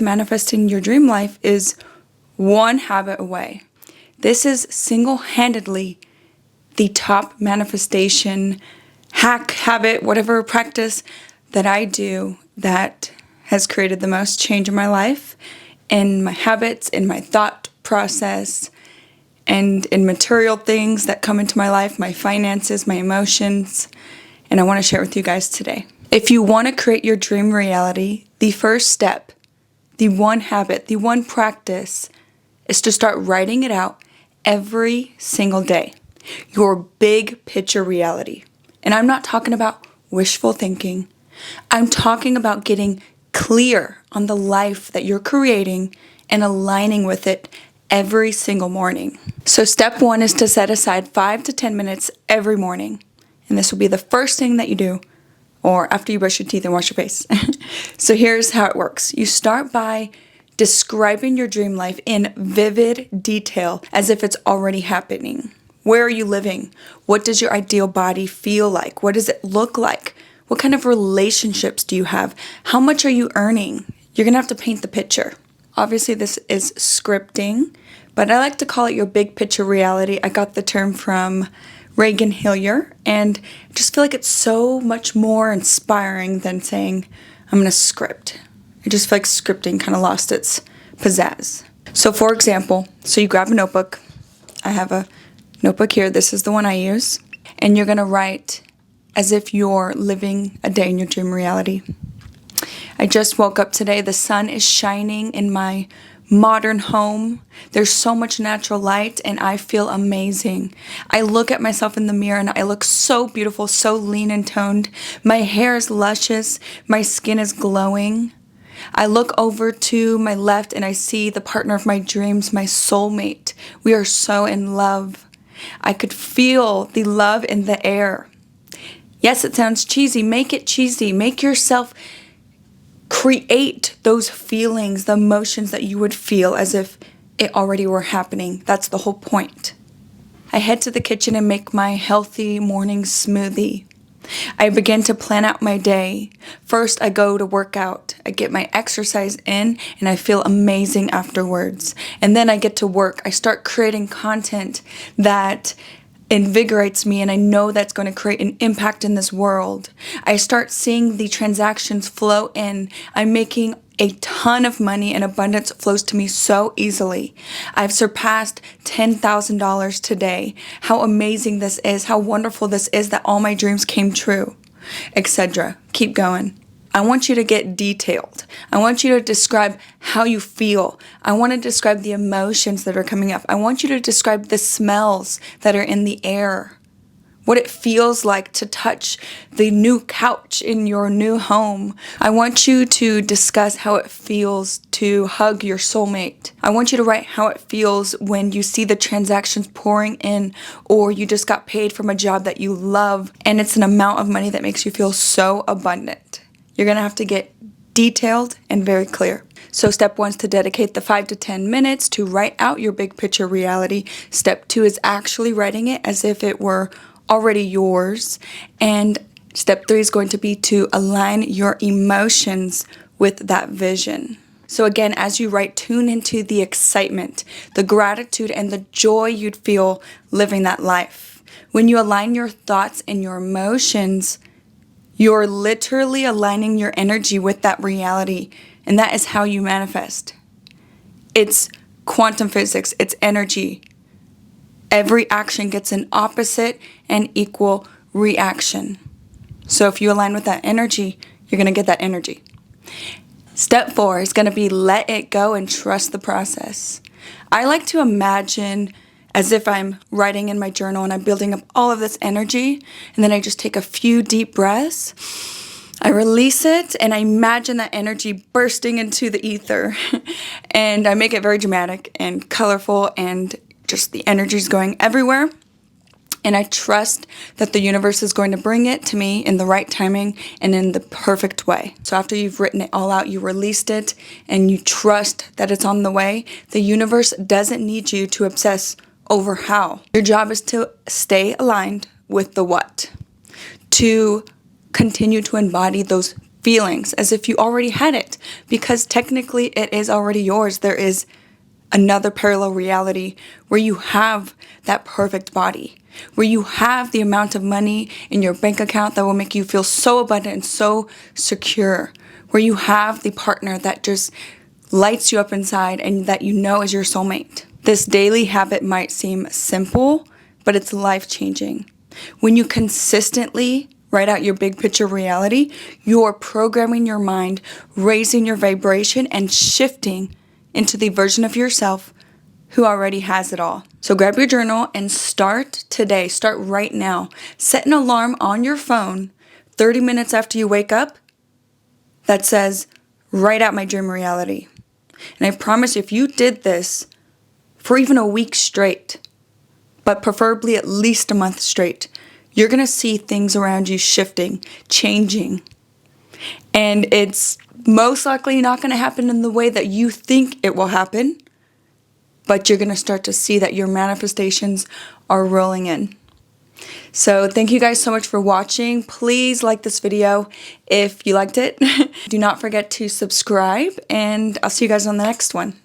Manifesting your dream life is one habit away. This is single-handedly the top manifestation hack, habit, whatever practice that I do that has created the most change in my life, in my habits, in my thought process, and in material things that come into my life, my finances, my emotions, and I want to share with you guys today. If you want to create your dream reality, the first step, the one habit, the one practice is to start writing it out every single day. Your big picture reality. And I'm not talking about wishful thinking. I'm talking about getting clear on the life that you're creating and aligning with it every single morning. So step one is to set aside 5 to 10 minutes every morning. And this will be the first thing that you do, or after you brush your teeth and wash your face. So here's how it works. You start by describing your dream life in vivid detail as if it's already happening. Where are you living? What does your ideal body feel like? What does it look like? What kind of relationships do you have? How much are you earning? You're going to have to paint the picture. Obviously, this is scripting, but I like to call it your big picture reality. I got the term from Reagan Hillier, and I just feel like it's so much more inspiring than saying, I'm going to script. I just feel like scripting kind of lost its pizzazz. So for example, you grab a notebook. I have a notebook here. This is the one I use. And you're going to write as if you're living a day in your dream reality. I just woke up today. The sun is shining in my modern home. There's so much natural light and I feel amazing. I look at myself in the mirror and I look so beautiful, so lean and toned. My hair is luscious. My skin is glowing. I look over to my left and I see the partner of my dreams, my soulmate. We are so in love. I could feel the love in the air. Yes, it sounds cheesy. Make it cheesy. Make yourself create those feelings, the emotions that you would feel as if it already were happening. That's the whole point. I head to the kitchen and make my healthy morning smoothie. I begin to plan out my day. First, I go to work out. I get my exercise in and I feel amazing afterwards. And then I get to work. I start creating content that invigorates me and I know that's going to create an impact in this world. I start seeing the transactions flow in. I'm making a ton of money and abundance flows to me so easily. I've surpassed $10,000 today. How amazing this is, how wonderful this is that all my dreams came true, etc. Keep going. I want you to get detailed. I want you to describe how you feel. I want to describe the emotions that are coming up. I want you to describe the smells that are in the air. What it feels like to touch the new couch in your new home. I want you to discuss how it feels to hug your soulmate. I want you to write how it feels when you see the transactions pouring in or you just got paid from a job that you love and it's an amount of money that makes you feel so abundant. You're going to have to get detailed and very clear. So step 1 is to dedicate the 5 to 10 minutes to write out your big picture reality. Step 2 is actually writing it as if it were already yours. And step 3 is going to be to align your emotions with that vision. So again, as you write, tune into the excitement, the gratitude, and the joy you'd feel living that life. When you align your thoughts and your emotions, you're literally aligning your energy with that reality, and that is how you manifest. It's quantum physics, it's energy. Every action gets an opposite and equal reaction. So if you align with that energy, you're going to get that energy. Step 4 is going to be let it go and trust the process. I like to imagine as if I'm writing in my journal and I'm building up all of this energy, and then I just take a few deep breaths. I release it and I imagine that energy bursting into the ether. And I make it very dramatic and colorful and just the energy is going everywhere. And I trust that the universe is going to bring it to me in the right timing and in the perfect way. So after you've written it all out, you released it, and you trust that it's on the way. The universe doesn't need you to obsess over how. Your job is to stay aligned with the what. To continue to embody those feelings as if you already had it, because technically it is already yours. There is another parallel reality where you have that perfect body, where you have the amount of money in your bank account that will make you feel so abundant and so secure, where you have the partner that just lights you up inside and that you know is your soulmate. This daily habit might seem simple, but it's life-changing. When you consistently write out your big picture reality, you're programming your mind, raising your vibration, and shifting into the version of yourself who already has it all. So grab your journal and start today. Start right now. Set an alarm on your phone 30 minutes after you wake up that says, write out my dream reality. And I promise you, if you did this for even a week straight, but preferably at least a month straight, you're going to see things around you shifting, changing. And it's most likely not going to happen in the way that you think it will happen, but you're going to start to see that your manifestations are rolling in. So thank you guys so much for watching. Please like this video if you liked it. Do not forget to subscribe, and I'll see you guys on the next one.